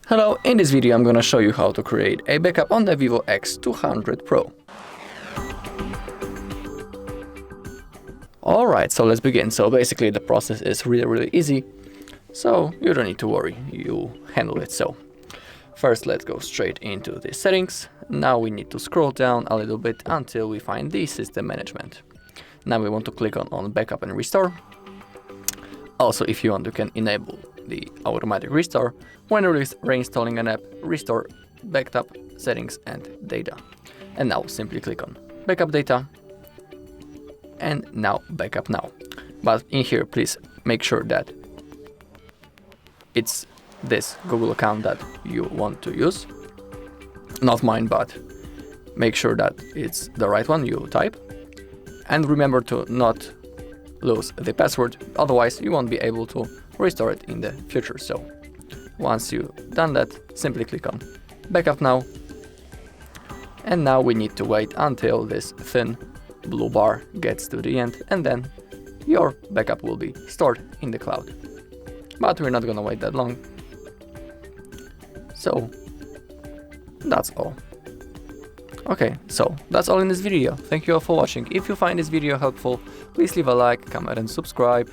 Hello, in this video I'm gonna show you how to create a backup on the VIVO X200 Pro. Alright, so let's begin. So basically the process is really easy, so you don't need to worry, you handle it. So first let's go straight into the settings. Now we need to scroll down a little bit until we find the system management. Now we want to click on backup and restore. Also, if you want, you can enable the automatic restore when reinstalling an app, restore backup settings and data. And now simply click on backup data and now backup now. But in here, please make sure that it's this Google account that you want to use, not mine, but make sure that it's the right one you type. And remember to not lose the password, otherwise you won't be able to restore it in the future. So once you've done that, simply click on backup now. And now we need to wait until this thin blue bar gets to the end, and then your backup will be stored in the cloud. But we're not gonna wait that long. So that's all. Okay, so that's all in this video. Thank you all for watching. If you find this video helpful, please leave a like, comment and subscribe.